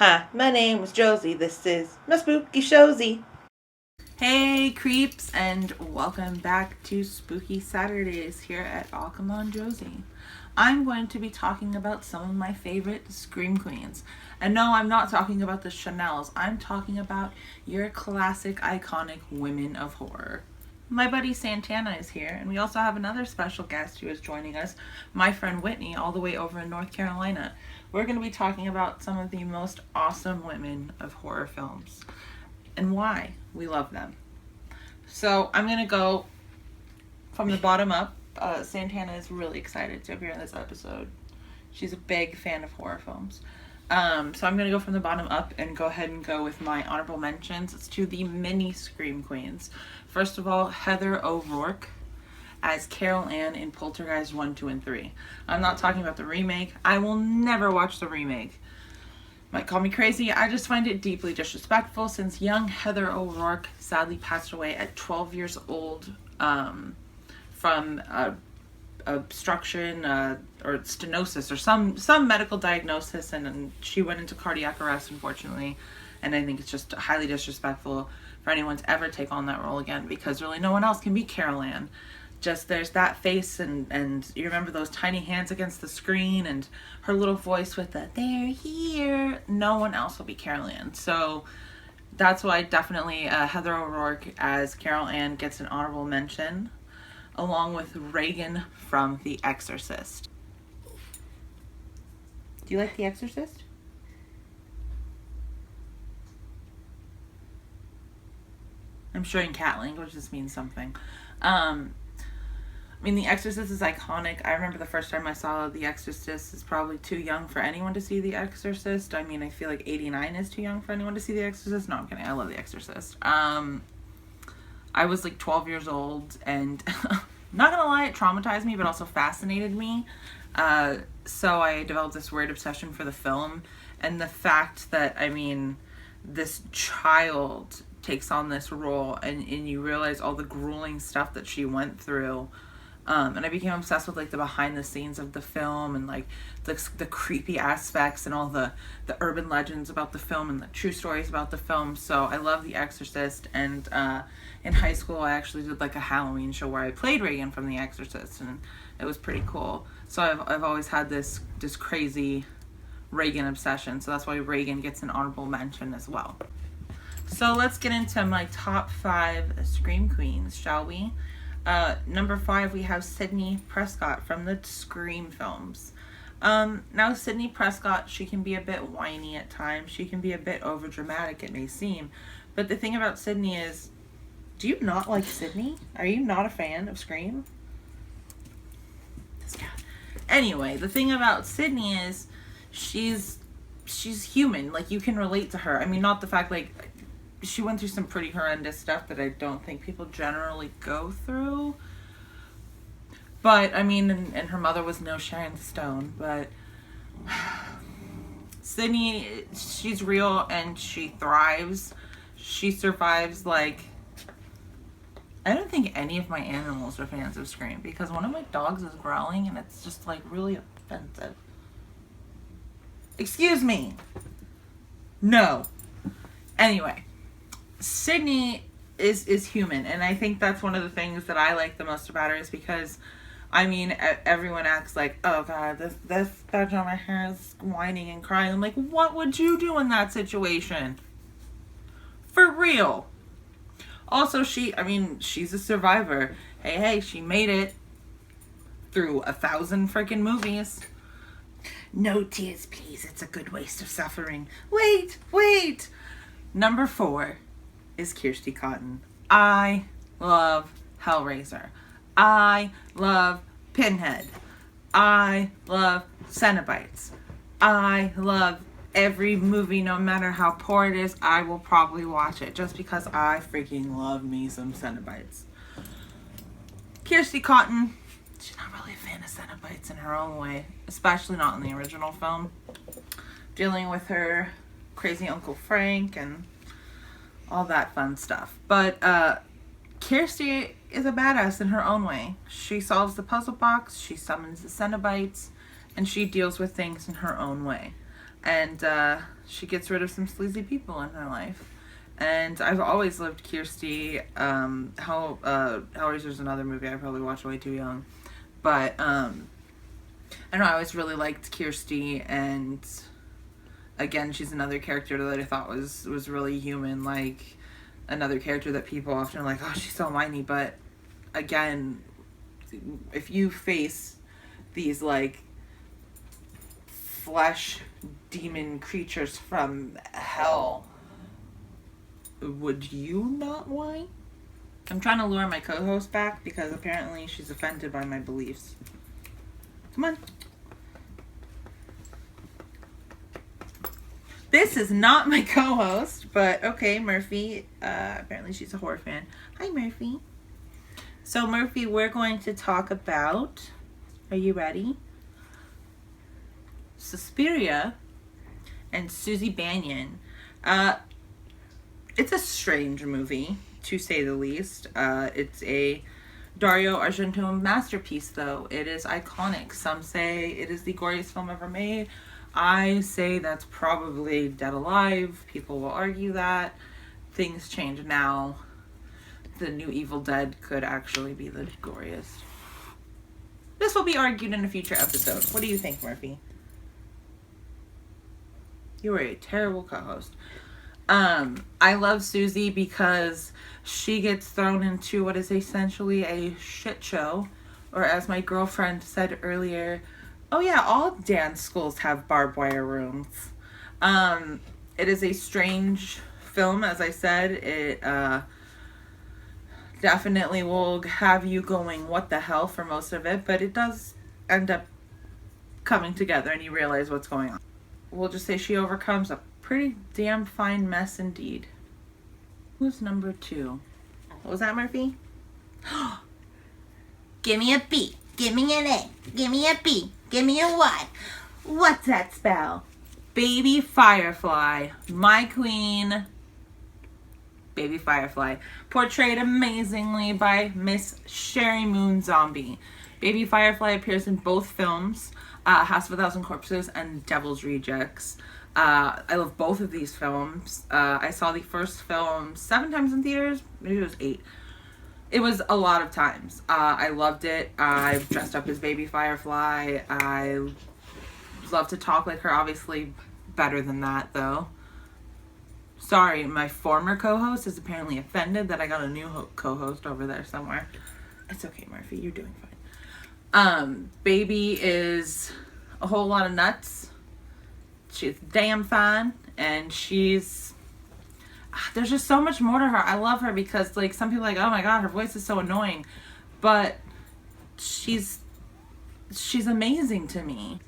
Hi, my name is Josie. This is my spooky showsy. Hey creeps, and welcome back to Spooky Saturdays here at Oh Come On Josie. I'm going to be talking about some of my favorite Scream Queens. And no, I'm not talking about the Chanels. I'm talking about your classic, iconic women of horror. My buddy Santana is here, and we also have another special guest who is joining us, my friend Whitney, all the way over in North Carolina. We're going to be talking about some of the most awesome women of horror films and why we love them. So I'm going to go from the bottom up. Santana is really excited to appear in this episode. She's a big fan of horror films. So I'm going to go from the bottom up and go ahead and go with my honorable mentions. It's to the mini Scream Queens. First of all, Heather O'Rourke as Carol Ann in Poltergeist 1, 2, and 3. I'm not talking about the remake. I will never watch the remake. Might call me crazy. I just find it deeply disrespectful since young Heather O'Rourke sadly passed away at 12 years old from obstruction or stenosis or some medical diagnosis, and she went into cardiac arrest, unfortunately. And I think it's just highly disrespectful for anyone to ever take on that role again, because really no one else can be Carol Ann. Just there's that face and you remember those tiny hands against the screen and her little voice with the "they're here." No one else will be Carol Ann. So that's why definitely Heather O'Rourke as Carol Ann gets an honorable mention, along with Regan from The Exorcist. Do you like The Exorcist? I'm sure in cat language this means something. I mean, The Exorcist is iconic. I remember the first time I saw The Exorcist is probably too young for anyone to see The Exorcist. I mean, I feel like 89 is too young for anyone to see The Exorcist. No, I'm kidding. I love The Exorcist. I was like 12 years old, and not gonna lie, it traumatized me, but also fascinated me. So I developed this weird obsession for the film, and the fact that, I mean, this child takes on this role, and you realize all the grueling stuff that she went through. And I became obsessed with like the behind the scenes of the film and like the creepy aspects and all the urban legends about the film and the true stories about the film. So I love The Exorcist, and in high school I actually did like a Halloween show where I played Regan from The Exorcist, and it was pretty cool. So I've always had this crazy Regan obsession, so that's why Regan gets an honorable mention as well. So let's get into my top 5 Scream Queens, shall we? Number 5, we have Sidney Prescott from the Scream films. Now Sidney Prescott, she can be a bit whiny at times. She can be a bit overdramatic, it may seem. But the thing about Sidney is, do you not like Sidney? Are you not a fan of Scream? This guy. Anyway, the thing about Sidney is, she's human. Like, you can relate to her. I mean, not the fact, like, she went through some pretty horrendous stuff that I don't think people generally go through. But, I mean, and her mother was no Sharon Stone, but Sidney, she's real and she thrives. She survives, like, I don't think any of my animals are fans of Scream, because one of my dogs is growling and it's just, like, really offensive. Excuse me. No. Anyway. Sidney is human, and I think that's one of the things that I like the most about her, is because, I mean, everyone acts like, oh god, this bitch over here is whining and crying. I'm like, what would you do in that situation? For real. Also, she's a survivor. Hey, she made it through 1,000 freaking movies. No tears, please. It's a good waste of suffering. Wait. Number 4 is Kirsti Cotton. I love Hellraiser. I love Pinhead. I love Cenobites. I love every movie, no matter how poor it is. I will probably watch it just because I freaking love me some Cenobites. Kirsti Cotton, she's not really a fan of Cenobites in her own way, especially not in the original film. Dealing with her crazy Uncle Frank and all that fun stuff. But Kirsti is a badass in her own way. She solves the puzzle box, she summons the Cenobites, and she deals with things in her own way. and she gets rid of some sleazy people in her life. And I've always loved Kirsti. Hellraiser's another movie I probably watched way too young. But, I don't know, I always really liked Kirsti, and again, she's another character that I thought was really human, like another character that people often are like, oh, she's so whiny, but again, if you face these, like, flesh demon creatures from hell, would you not whine? I'm trying to lure my co-host back because apparently she's offended by my beliefs. Come on. This is not my co-host, but okay, Murphy. Apparently she's a horror fan. Hi, Murphy. So, Murphy, we're going to talk about... Are you ready? Suspiria and Susie Bannion. It's a strange movie, to say the least. It's a Dario Argento masterpiece, though. It is iconic. Some say it is the goriest film ever made. I say that's probably Dead Alive. People will argue that. Things change now. The new Evil Dead could actually be the goriest. This will be argued in a future episode. What do you think, Murphy? You are a terrible co-host. I love Susie because she gets thrown into what is essentially a shit show. Or as my girlfriend said earlier, oh yeah, all dance schools have barbed wire rooms. It is a strange film, as I said. It definitely will have you going, what the hell, for most of it. But it does end up coming together and you realize what's going on. We'll just say she overcomes a pretty damn fine mess indeed. Who's number 2? What was that, Murphy? Give me a B. Give me an A. Give me a B. Give me a Y. What's that spell? Baby Firefly. My queen. Baby Firefly. Portrayed amazingly by Miss Sherry Moon Zombie. Baby Firefly appears in both films. House of a Thousand Corpses and Devil's Rejects. I love both of these films. I saw the first film 7 times in theaters. Maybe it was 8. It was a lot of times. I loved it. I dressed up as Baby Firefly. I love to talk like her. Obviously better than that, though. Sorry, my former co-host is apparently offended that I got a new co-host over there somewhere. It's okay, Murphy. You're doing fine. Baby is a whole lot of nuts. She's damn fine, and there's just so much more to her. I love her because, like, some people are like, oh my god, her voice is so annoying, but she's amazing to me.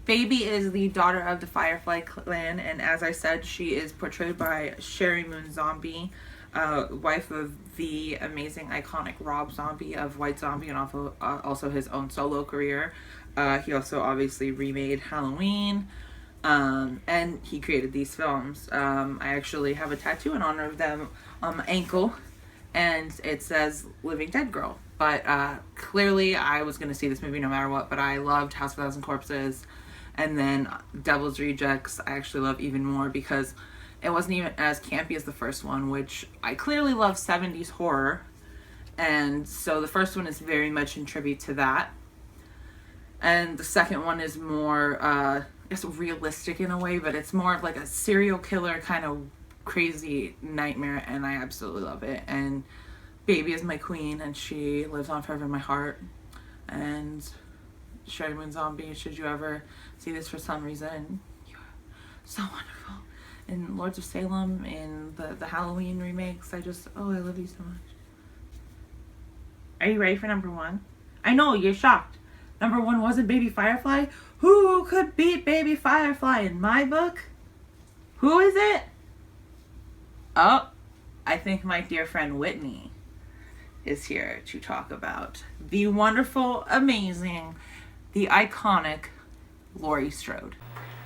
Baby is the daughter of the Firefly clan, and as I said, she is portrayed by Sherry Moon Zombie, wife of the amazing, iconic Rob Zombie of White Zombie, and also his own solo career. He also obviously remade Halloween, and he created these films. I actually have a tattoo in honor of them on my ankle, and it says Living Dead Girl. But clearly I was going to see this movie no matter what, but I loved House of a Thousand Corpses, and then Devil's Rejects I actually love even more because it wasn't even as campy as the first one, which I clearly love 70s horror, and so the first one is very much in tribute to that. And the second one is more, it's realistic in a way, but it's more of like a serial killer kind of crazy nightmare, and I absolutely love it. And Baby is my queen, and she lives on forever in my heart. And Sherry Moon Zombie, should you ever see this for some reason, you're so wonderful. In Lords of Salem, in the Halloween remakes, I love you so much. Are you ready for number 1? I know, you're shocked. Number 1 wasn't Baby Firefly? Who could beat Baby Firefly in my book? Who is it? Oh, I think my dear friend Whitney is here to talk about the wonderful, amazing, the iconic Laurie Strode.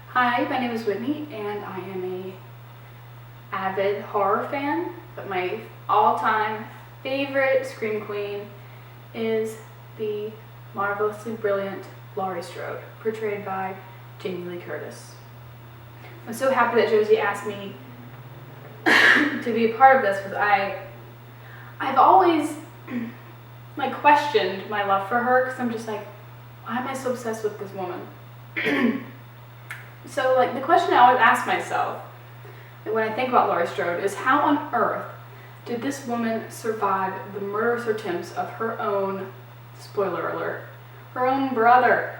Hi, my name is Whitney, and I am a avid horror fan, but my all-time favorite scream queen is the marvelously brilliant Laurie Strode, portrayed by Jamie Lee Curtis. I'm so happy that Josie asked me to be a part of this, because I've always like questioned my love for her, because I'm just like, why am I so obsessed with this woman? So like the question I always ask myself when I think about Laurie Strode is, how on earth did this woman survive the murderous attempts of her own, spoiler alert, her own brother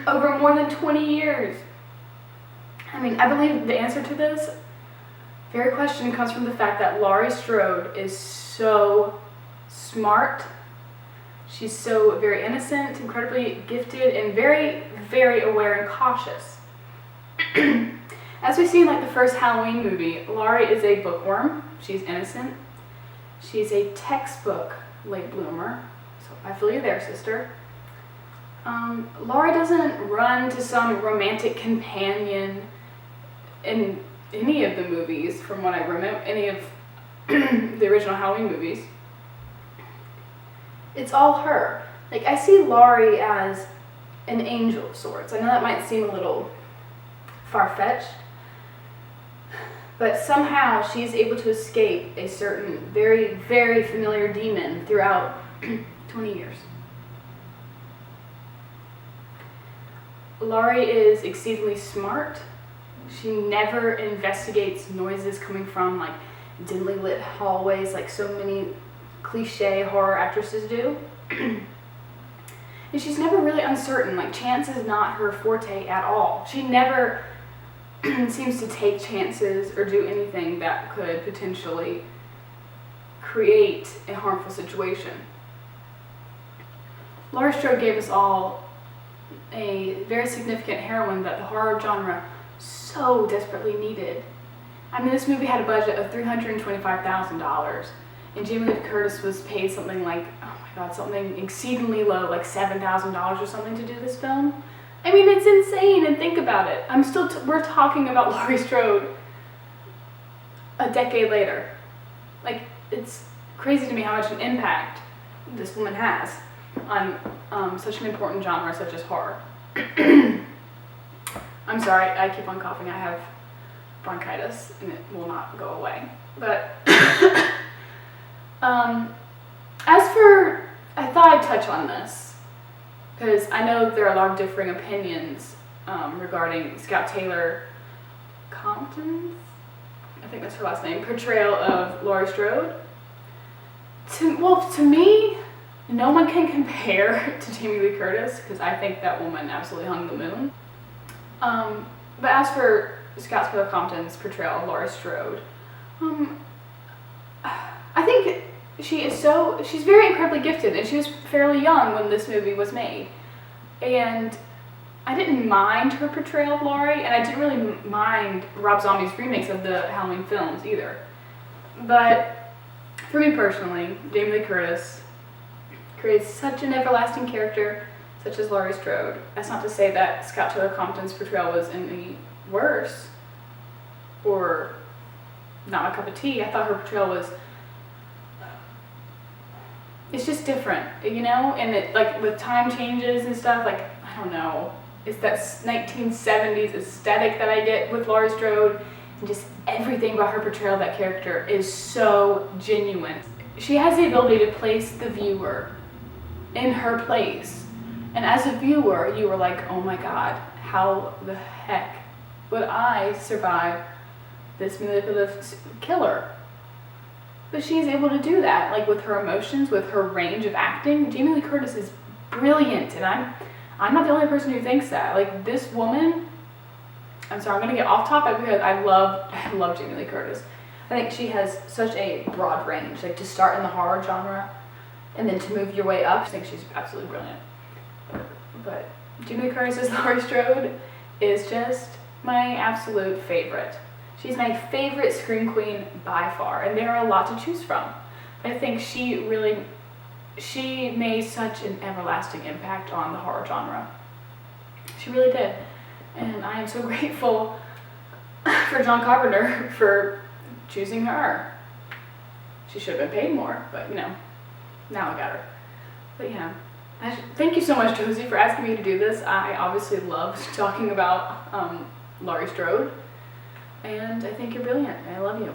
over more than 20 years? I mean, I believe the answer to this very question comes from the fact that Laurie Strode is so smart. She's so very innocent, incredibly gifted, and very, very aware and cautious. As we see in like the first Halloween movie, Laurie is a bookworm. She's innocent. She's a textbook late bloomer. So I feel you there, sister. Laurie doesn't run to some romantic companion in any of the movies, from what I remember, any of the original Halloween movies. It's all her. Like, I see Laurie as an angel of sorts. I know that might seem a little far-fetched, but somehow she's able to escape a certain very, very familiar demon throughout 20 years. Laurie is exceedingly smart. She never investigates noises coming from like dimly lit hallways like so many cliche horror actresses do. And she's never really uncertain. Like, chance is not her forte at all. She never seems to take chances or do anything that could potentially create a harmful situation. Laurie Strode gave us all a very significant heroine that the horror genre so desperately needed. I mean, this movie had a budget of $325,000, and Jamie Lee Curtis was paid something like, oh my god, something exceedingly low, like $7,000 or something to do this film. I mean, it's insane, and think about it. We're talking about Laurie Strode a decade later. Like, it's crazy to me how much an impact this woman has on such an important genre such as horror. I'm sorry, I keep on coughing. I have bronchitis and it will not go away. But I thought I'd touch on this because I know there are a lot of differing opinions regarding Scout Taylor Compton's, I think that's her last name, portrayal of Laurie Strode. To me, no one can compare to Jamie Lee Curtis because I think that woman absolutely hung the moon. But as for Scout Taylor Compton's portrayal of Laurie Strode, I think she's very incredibly gifted, and she was fairly young when this movie was made. And I didn't mind her portrayal of Laurie, and I didn't really mind Rob Zombie's remakes of the Halloween films either. But for me personally, Jamie Lee Curtis creates such an everlasting character such as Laurie Strode. That's not to say that Scout Taylor Compton's portrayal was any worse or not my cup of tea. I thought her portrayal was, it's just different, you know? And it, like, with time changes and stuff, like, I don't know, it's that 1970s aesthetic that I get with Laurie Strode, and just everything about her portrayal of that character is so genuine. She has the ability to place the viewer in her place. And as a viewer, you were like, oh my god, how the heck would I survive this manipulative killer? But she's able to do that, like with her emotions, with her range of acting. Jamie Lee Curtis is brilliant, and I'm not the only person who thinks that. Like, this woman, I'm sorry, I'm gonna get off topic because I love Jamie Lee Curtis. I think she has such a broad range, like to start in the horror genre and then to move your way up. I think she's absolutely brilliant. But Jamie Lee Curtis's Laurie Strode is just my absolute favorite. She's my favorite scream queen by far, and there are a lot to choose from. I think she made such an everlasting impact on the horror genre. She really did. And I am so grateful for John Carpenter for choosing her. She should have been paid more, but you know, now I got her. But yeah, thank you so much, Josie, for asking me to do this. I obviously love talking about Laurie Strode. And I think you're brilliant. I love you.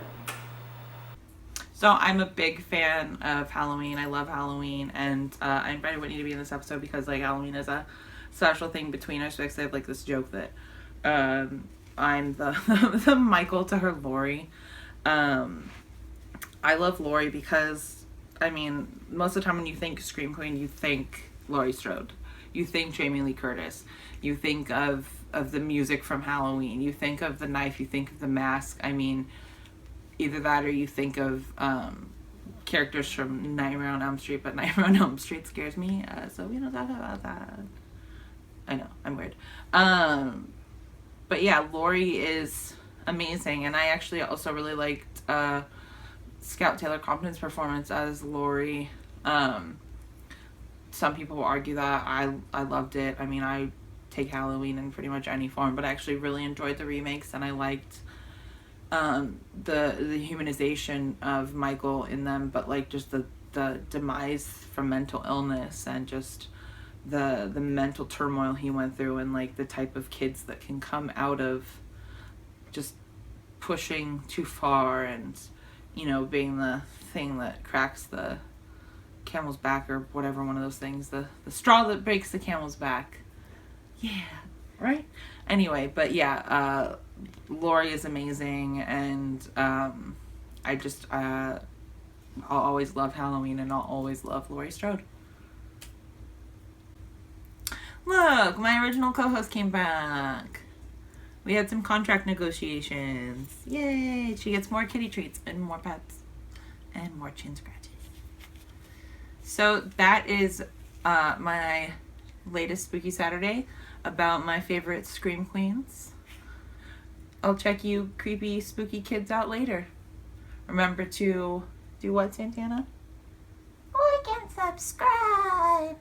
So I'm a big fan of Halloween. I love Halloween, and I invited Whitney to be in this episode because like Halloween is a special thing between us. Because I have like this joke that I'm the Michael to her Laurie. I love Laurie because, I mean, most of the time when you think Scream Queen, you think Laurie Strode. You think Jamie Lee Curtis. You think of the music from Halloween. You think of the knife. You think of the mask. I mean, either that or you think of characters from Nightmare on Elm Street, but Nightmare on Elm Street scares me, so we don't talk about that. I know, I'm weird. But yeah, Laurie is amazing, and I actually also really liked Scout Taylor Compton's performance as Laurie. Some people will argue that I loved it. I mean, I take Halloween in pretty much any form, but I actually really enjoyed the remakes, and I liked the humanization of Michael in them, but like just the demise from mental illness and just the mental turmoil he went through, and like the type of kids that can come out of just pushing too far and, you know, being the thing that cracks the camel's back or whatever, one of those things, the straw that breaks the camel's back. Yeah, right? Anyway, but yeah, Laurie is amazing, and I just I'll always love Halloween, and I'll always love Laurie Strode. Look, my original co-host came back. We had some contract negotiations. Yay! She gets more kitty treats and more pets and more chin scratches. So that is my latest Spooky Saturday about my favorite Scream Queens. I'll check you creepy, spooky kids out later. Remember to do what, Santana? Like and subscribe.